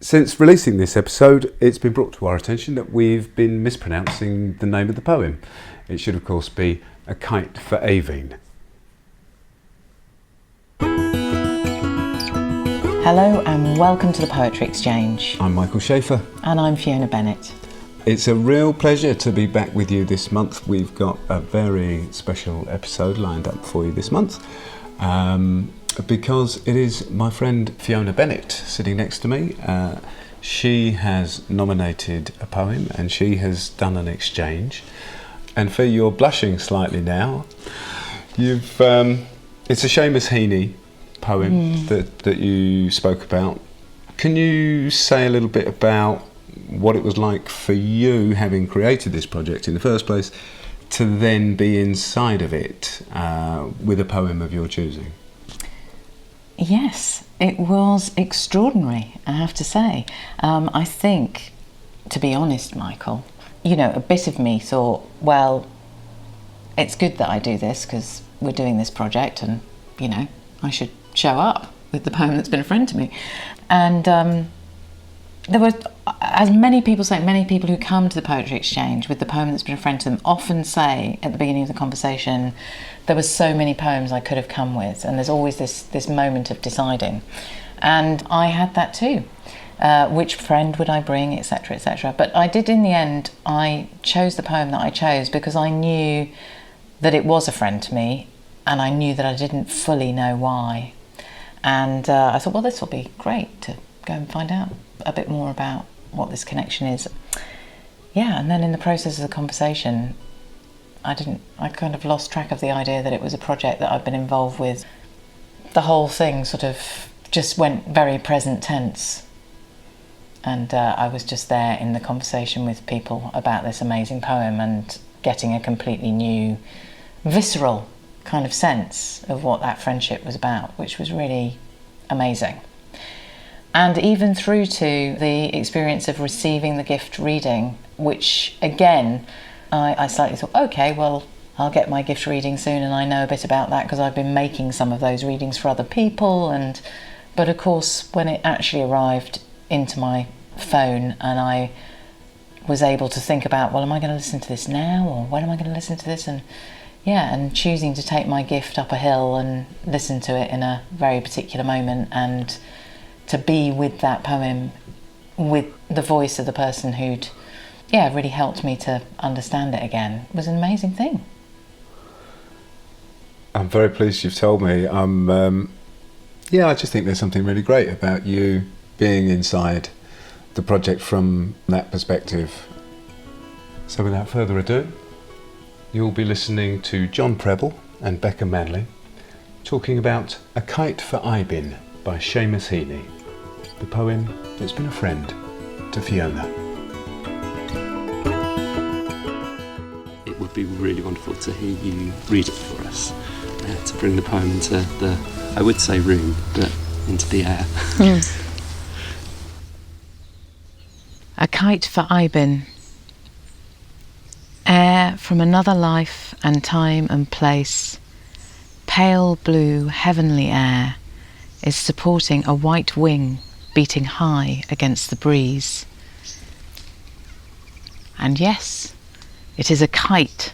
Since releasing this episode, it's been brought to our attention that we've been mispronouncing the name of the poem. It should, of course, be A Kite for Aibhín. Hello and welcome to the Poetry Exchange. I'm Michael Schaefer. And I'm Fiona Bennett. It's a real pleasure to be back with you this month. We've got a very special episode lined up for you this month. Because it is my friend Fiona Bennett sitting next to me. She has nominated a poem and she has done an exchange. And Fi, you're blushing slightly now. It's a Seamus Heaney poem that you spoke about. Can you say a little bit about what it was like for you, having created this project in the first place, to then be inside of it with a poem of your choosing? Yes, it was extraordinary, I have to say. I think, to be honest, Michael, a bit of me thought, well, it's good that I do this because we're doing this project and, I should show up with the poem that's been a friend to me. And there were, as many people say, many people who come to the Poetry Exchange with the poem that's been a friend to them often say at the beginning of the conversation, there were so many poems I could have come with, and there's always this moment of deciding. And I had that too. Which friend would I bring, etc., etc. But I did, in the end, I chose the poem that I chose because I knew that it was a friend to me, and I knew that I didn't fully know why. And I thought, well, this will be great to go and find out a bit more about what this connection is. Yeah, and then in the process of the conversation, I kind of lost track of the idea that it was a project that I've been involved with. The whole thing sort of just went very present tense. And I was just there in the conversation with people about this amazing poem and getting a completely new, visceral kind of sense of what that friendship was about, which was really amazing. And even through to the experience of receiving the gift reading, which again, I slightly thought, okay, well, I'll get my gift reading soon and I know a bit about that because I've been making some of those readings for other people. But of course, when it actually arrived into my phone and I was able to think about, well, am I going to listen to this now or when am I going to listen to this? And choosing to take my gift up a hill and listen to it in a very particular moment and to be with that poem, with the voice of the person who'd really helped me to understand it again, was an amazing thing. I'm very pleased you've told me. I just think there's something really great about you being inside the project from that perspective. So without further ado, you'll be listening to Prebble and Becca Manley talking about A Kite for Aibhín by Seamus Heaney, the poem that's been a friend to Fiona. It would be really wonderful to hear you read it for us, to bring the poem into the, I would say room, but into the air. A Kite for Aibhín. Air from another life and time and place, pale blue heavenly air, is supporting a white wing beating high against the breeze. And yes, it is a kite,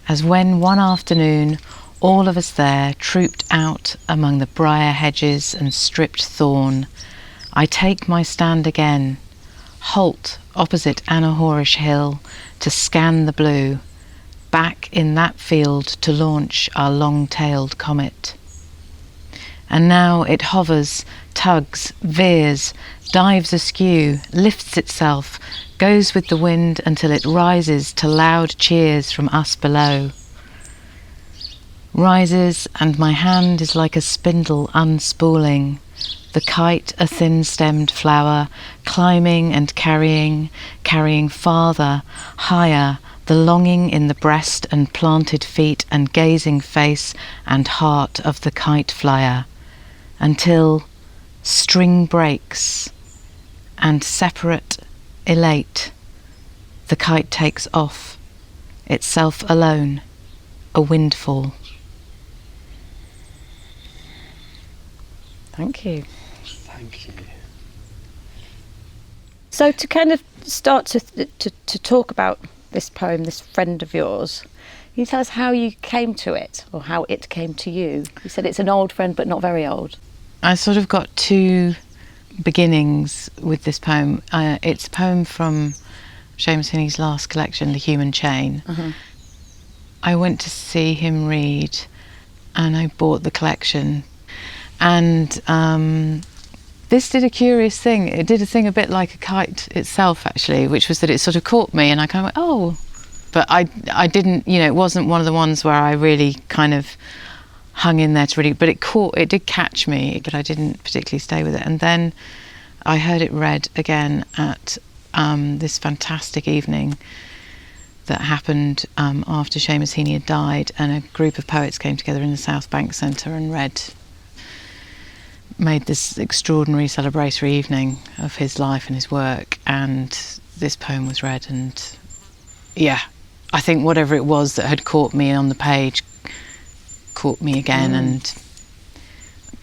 as when one afternoon all of us there trooped out among the briar hedges and stripped thorn, I take my stand again, halt opposite Anahorish Hill to scan the blue, back in that field to launch our long-tailed comet. And now it hovers, tugs, veers, dives askew, lifts itself, goes with the wind until it rises to loud cheers from us below. Rises, and my hand is like a spindle unspooling, the kite a thin-stemmed flower, climbing and carrying farther, higher, the longing in the breast and planted feet and gazing face and heart of the kite flyer, until string breaks, and separate, elate, the kite takes off, itself alone, a windfall. Thank you. Thank you. So to kind of start to talk about this poem, this friend of yours, can you tell us how you came to it, or how it came to you? You said it's an old friend, but not very old. I sort of got two beginnings with this poem. It's a poem from Seamus Heaney's last collection, The Human Chain. I went to see him read, and I bought the collection. And this did a curious thing. It did a thing a bit like a kite itself, actually, which was that it sort of caught me, and I kind of went, oh. But I didn't, you know, it wasn't one of the ones where I really kind of hung in there to really, but it did catch me, but I didn't particularly stay with it. And then I heard it read again at this fantastic evening that happened after Seamus Heaney had died, and a group of poets came together in the South Bank Centre and made this extraordinary celebratory evening of his life and his work, and this poem was read, and yeah, I think whatever it was that had caught me on the page caught me again. And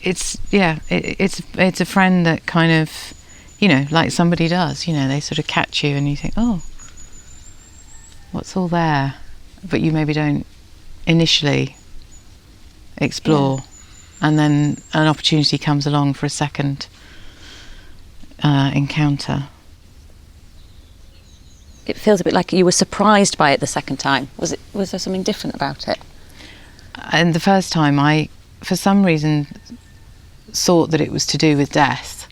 it's a friend that kind of, you know, like somebody does, you know, they sort of catch you and you think, oh, what's all there? But you maybe don't initially explore. And then an opportunity comes along for a second encounter. It feels a bit like you were surprised by it the second time. Was there something different about it? And the first time, I, for some reason, thought that it was to do with death,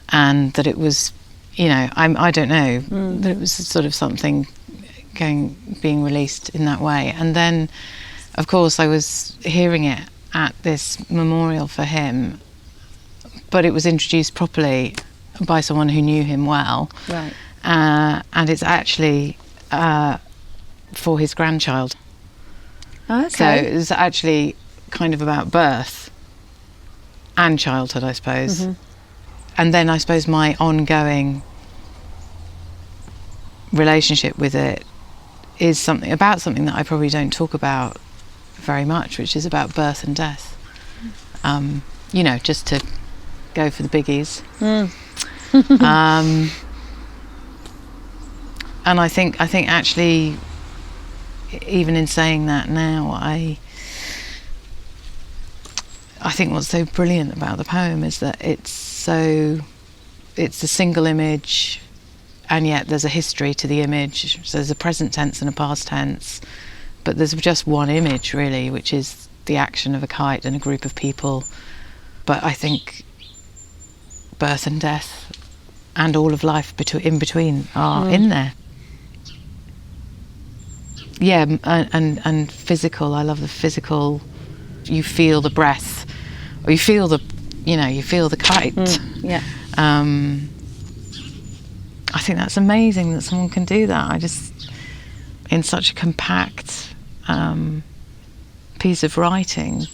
and that it was, you know, I don't know, that it was sort of something being released in that way. And then, of course, I was hearing it at this memorial for him, but it was introduced properly by someone who knew him well. Right. And it's actually for his grandchild. Okay. So it's actually kind of about birth and childhood, I suppose. And then I suppose my ongoing relationship with it is something that I probably don't talk about very much, which is about birth and death. You know, just to go for the biggies. And I think actually, even in saying that now, I think what's so brilliant about the poem is that it's a single image, and yet there's a history to the image. So there's a present tense and a past tense, but there's just one image really, which is the action of a kite and a group of people. But I think birth and death and all of life in between are in there. Yeah, and physical. I love the physical. You feel the breath, or you feel the kite. Yeah. I think that's amazing that someone can do that. In such a compact piece of writing.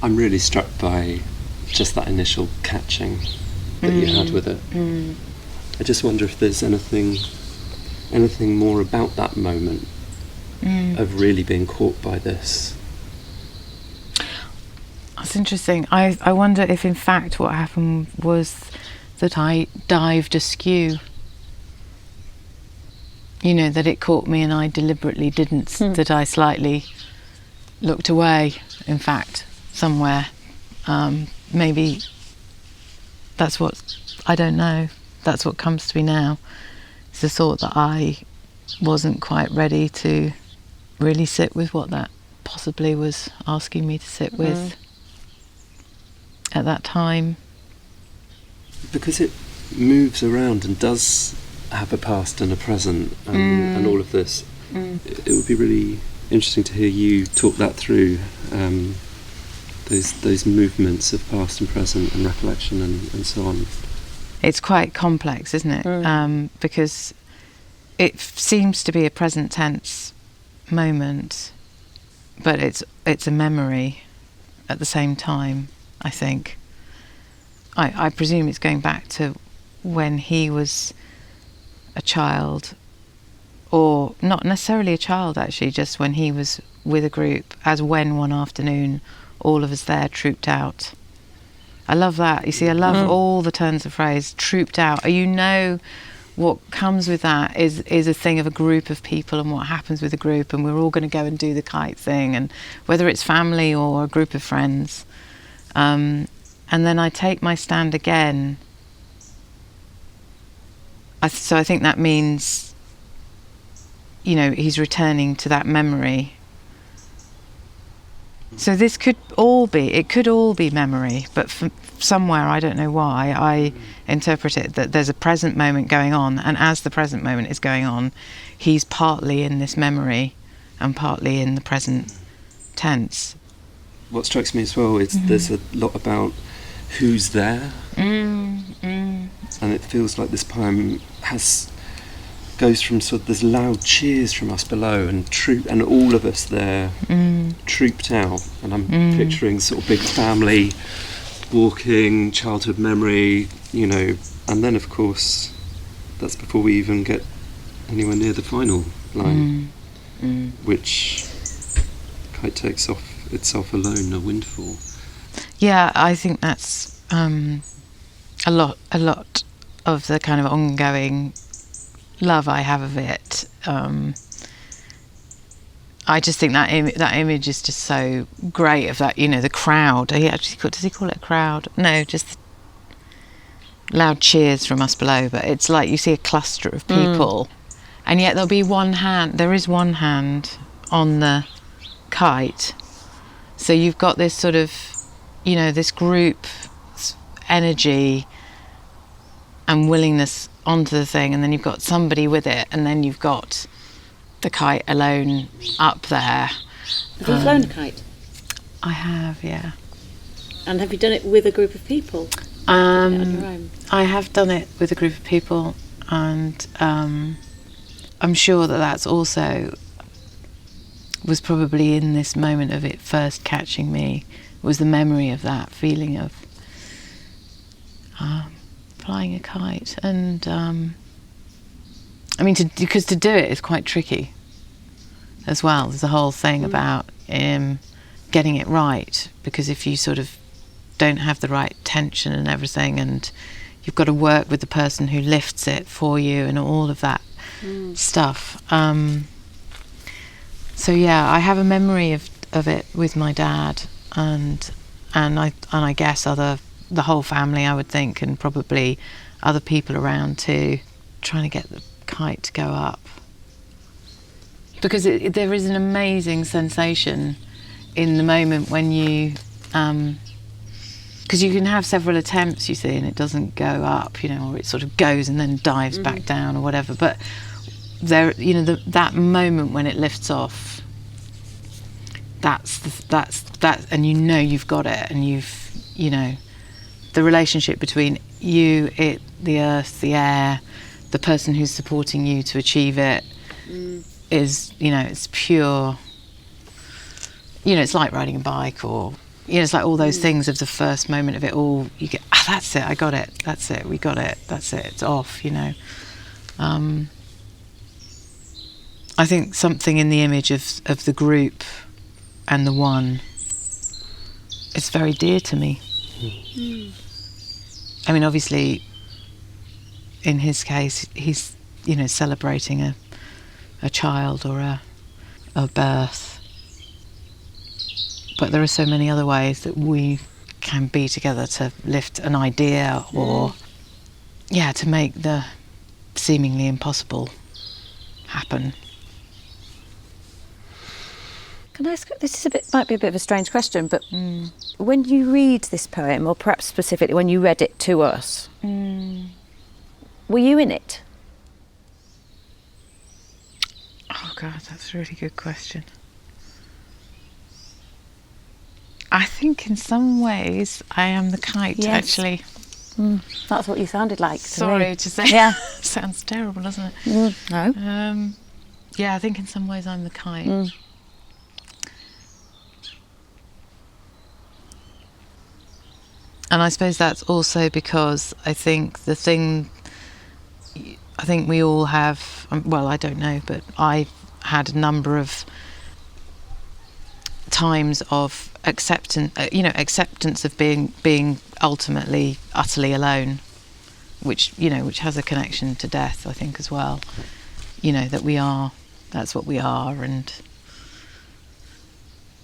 I'm really struck by just that initial catching that you had with it. I just wonder if there's anything more about that moment of really being caught by this. That's interesting. I wonder if in fact what happened was that I dived askew. You know, that it caught me and I deliberately didn't, that I slightly looked away, in fact, somewhere. Maybe that's what, I don't know, that's what comes to me now. It's the thought that I wasn't quite ready to really sit with what that possibly was asking me to sit with at that time. Because it moves around and does have a past and a present and all of this. It would be really interesting to hear you talk that through, those movements of past and present and recollection and so on. It's quite complex, isn't it? Because it seems to be a present tense moment, but it's a memory at the same time, I think. I presume it's going back to when he was a child, or not necessarily a child actually, just when he was with a group, as when one afternoon all of us there trooped out I love that. You see, I love all the turns of phrase. Trooped out. You know, what comes with that is a thing of a group of people and what happens with a group, and we're all going to go and do the kite thing, and whether it's family or a group of friends. And then I take my stand again. So I think that means, you know, he's returning to that memory. So this could all be memory, but from somewhere, I don't know why, I interpret it that there's a present moment going on, and as the present moment is going on, he's partly in this memory and partly in the present tense. What strikes me as well is there's a lot about who's there, and it feels like this poem goes from sort of there's loud cheers from us below and all of us there trooped out, and I'm picturing sort of big family walking, childhood memory, you know, and then of course that's before we even get anywhere near the final line, which Kite takes off itself alone, a windfall. Yeah, I think that's a lot of the kind of ongoing love I have of it. I just think that image is just so great of that, you know, the crowd. Does he call it a crowd? No, just loud cheers from us below. But it's like you see a cluster of people, and yet there'll be one hand. There is one hand on the kite, so you've got this sort of, you know, this group energy and willingness onto the thing, and then you've got somebody with it, and then you've got the kite alone up there. Have you flown a kite? I have, yeah. And have you done it with a group of people? On your own? I have done it with a group of people, and I'm sure that's also was probably in this moment of it first catching me, was the memory of that feeling of flying a kite. And I mean, because to do it is quite tricky as well. There's a whole thing about getting it right, because if you sort of don't have the right tension and everything, and you've got to work with the person who lifts it for you and all of that stuff. So yeah, I have a memory of it with my dad, and I guess the whole family, I would think, and probably other people around too, trying to get the kite to go up, because there is an amazing sensation in the moment when you because you can have several attempts, you see, and it doesn't go up, you know, or it sort of goes and then dives back down or whatever, but there, you know, that moment when it lifts off, that's and you know you've got it, and you know, the relationship between you, it, the earth, the air, the person who's supporting you to achieve it is, you know, it's pure, you know, it's like riding a bike, or, you know, it's like all those things of the first moment of it all, you get, that's it, I got it, that's it, we got it, that's it, it's off, you know. I think something in the image of the group and the one, it's very dear to me. I mean, obviously, in his case, he's, you know, celebrating a child or a birth. But there are so many other ways that we can be together to lift an idea, or, to make the seemingly impossible happen. Can I ask, this is might be a bit of a strange question, but when you read this poem, or perhaps specifically when you read it to us, were you in it? Oh God, that's a really good question. I think in some ways I am the kite, actually. That's what you sounded like to me. Sorry to say. Yeah. Sounds terrible, doesn't it? No. Yeah, I think in some ways I'm the kite. And I suppose that's also because I think we all have, well, I don't know, but I've had a number of times of acceptance of being ultimately utterly alone, which has a connection to death, I think, as well. That's what we are, and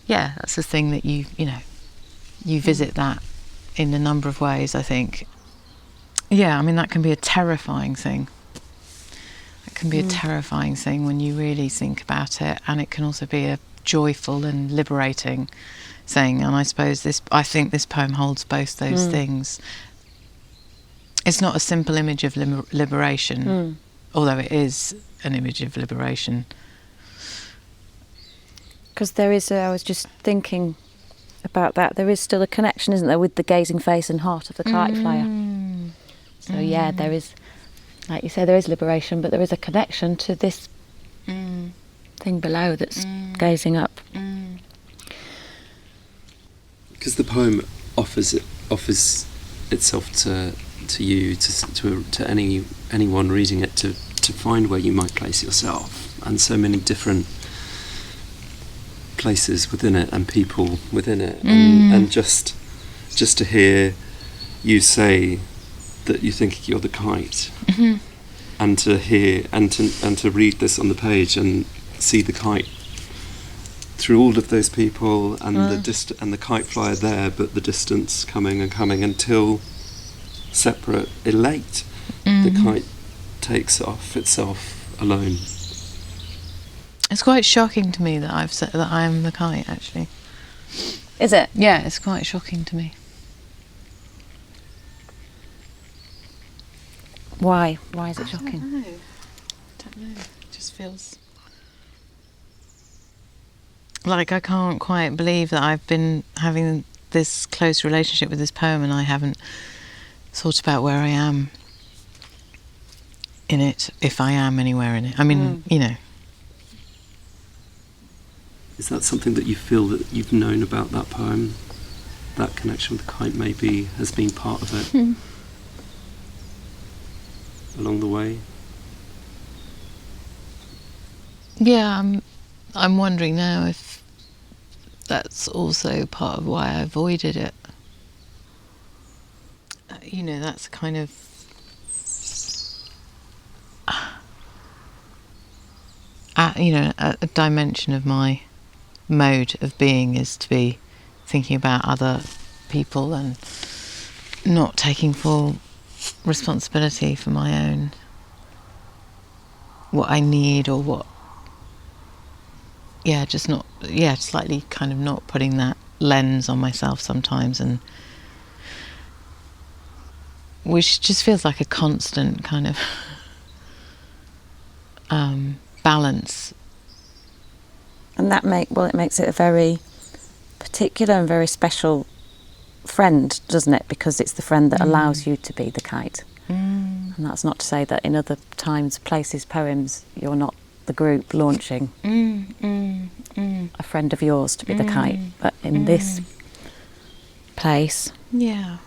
that's the thing that you visit that in a number of ways, I think. Yeah, I mean, that can be a terrifying thing. It can be a terrifying thing when you really think about it, and it can also be a joyful and liberating thing. And I think this poem holds both those things. It's not a simple image of liberation, although it is an image of liberation. Because there is, I was just thinking about that, there is still a connection, isn't there, with the gazing face and heart of the kite flyer. So there is, like you say, there is liberation, but there is a connection to this thing below that's gazing up. Because the poem offers itself to you, to anyone reading it, to find where you might place yourself, and so many different places within it and people within it, and just to hear you say that you think you're the kite, and to hear and to read this on the page and see the kite through all of those people and and the kite flyer there, but the distance coming until separate, elate, the kite takes off itself alone. It's quite shocking to me that I've said that I am the kite, actually. Is it? Yeah, it's quite shocking to me. Why? Why is it shocking? I don't know. It just feels like I can't quite believe that I've been having this close relationship with this poem and I haven't thought about where I am in it, if I am anywhere in it. I mean, Is that something that you feel that you've known about that poem? That connection with the kite maybe has been part of it along the way? Yeah, I'm wondering now if that's also part of why I avoided it. That's a kind of a dimension of my mode of being is to be thinking about other people and not taking full responsibility for my own, what I need or what, slightly kind of not putting that lens on myself sometimes, and which just feels like a constant kind of balance. And that it makes it a very particular and very special friend, doesn't it? Because it's the friend that allows you to be the kite. And that's not to say that in other times, places, poems, you're not the group launching a friend of yours to be the kite. But in this place, you've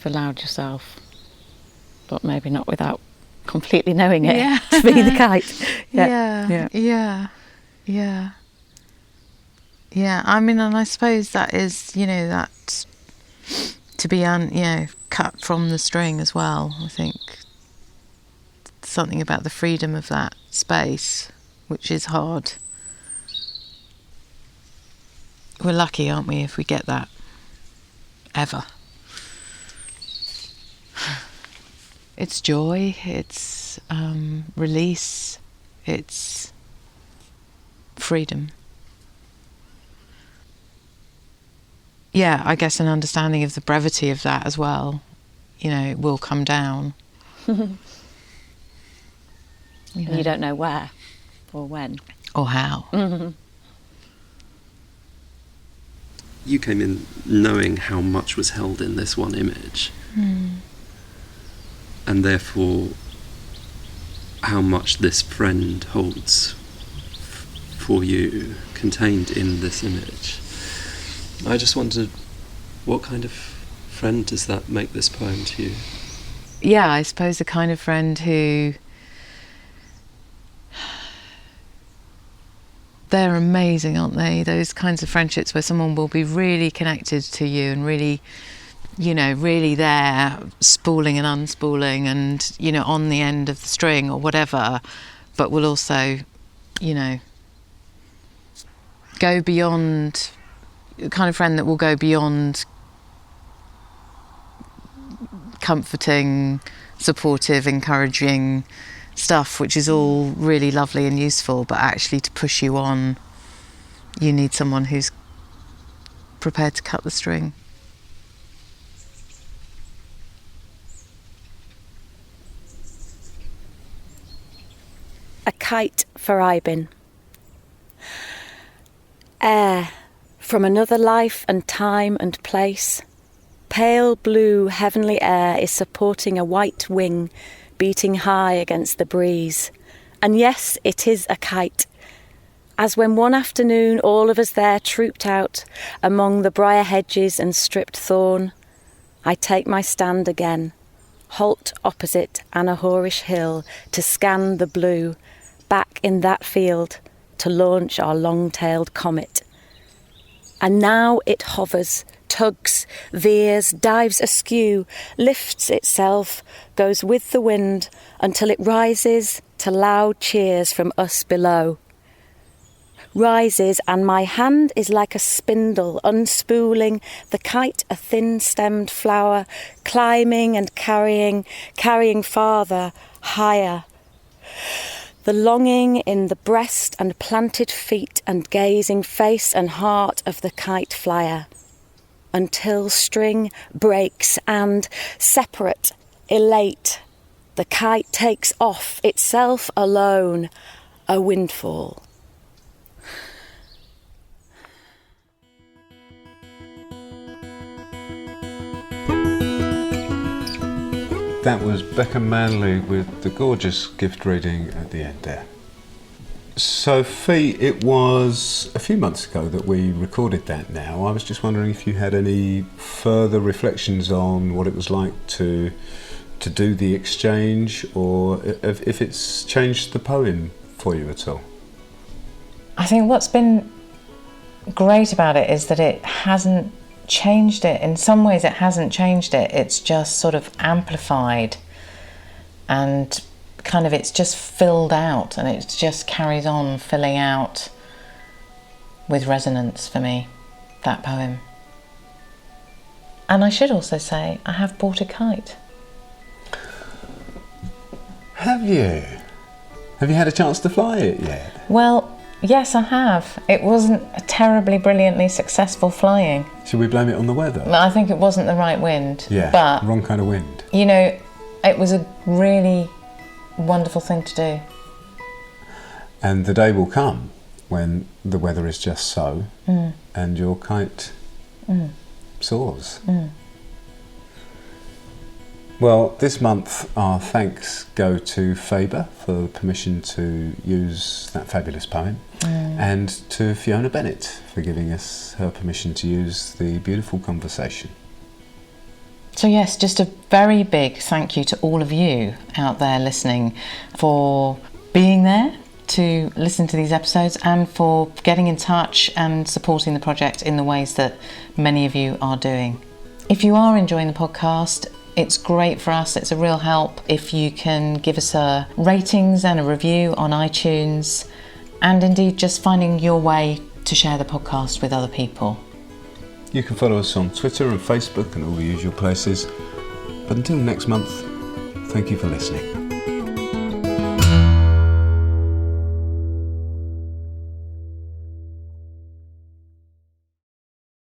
allowed yourself, but maybe not without completely knowing it, to be the kite. Yeah, I mean, and I suppose that is, that to be, cut from the string as well. I think something about the freedom of that space, which is hard. We're lucky, aren't we, if we get that, ever. It's joy, it's release, it's freedom. Yeah, I guess an understanding of the brevity of that as well. It will come down. You don't know where or when. Or how. You came in knowing how much was held in this one image. And therefore how much this friend holds for you, contained in this image. I just wondered, what kind of friend does that make this poem to you? Yeah, I suppose the kind of friend who they're amazing, aren't they? Those kinds of friendships where someone will be really connected to you and really, you know, really there, spooling and unspooling and, you know, on the end of the string or whatever, but will also, you know, go beyond, the kind of friend that will go beyond comforting, supportive, encouraging stuff, which is all really lovely and useful, but actually to push you on, you need someone who's prepared to cut the string. A Kite for Aibhín. Air from another life and time and place. Pale blue heavenly air is supporting a white wing beating high against the breeze. And yes, it is a kite. As when one afternoon all of us there trooped out among the briar hedges and stripped thorn, I take my stand again, halt opposite Anahorish Hill to scan the blue, back in that field to launch our long-tailed comet. And now it hovers, tugs, veers, dives askew, lifts itself, goes with the wind until it rises to loud cheers from us below. Rises, and my hand is like a spindle unspooling the kite, a thin-stemmed flower, climbing and carrying farther, higher. The longing in the breast and planted feet and gazing face and heart of the kite flyer, until string breaks and, separate, elate, the kite takes off itself alone, a windfall. That was Becca Manley with the gorgeous gift reading at the end there. Sophie, it was a few months ago that we recorded that now. I was just wondering if you had any further reflections on what it was like to do the exchange, or if it's changed the poem for you at all. I think what's been great about it is that it hasn't changed it. In some ways it hasn't changed it, it's just sort of amplified and kind of it's just filled out, and it just carries on filling out with resonance for me, that poem. And I should also say I have bought a kite. Have you? Have you had a chance to fly it yet? Well, yes, I have. It wasn't a terribly brilliantly successful flying. Should we blame it on the weather? I think it wasn't the right wind. Yeah, but wrong kind of wind. you know, it was a really wonderful thing to do. And the day will come when the weather is just so, and your kite soars. Well, this month our thanks go to Faber for the permission to use that fabulous poem, and to Fiona Bennett for giving us her permission to use the beautiful conversation. So yes, just a very big thank you to all of you out there listening for being there to listen to these episodes and for getting in touch and supporting the project in the ways that many of you are doing. If you are enjoying the podcast, it's great for us, it's a real help if you can give us a ratings and a review on iTunes, and indeed just finding your way to share the podcast with other people. You can follow us on Twitter and Facebook and all the usual places. But until next month, thank you for listening.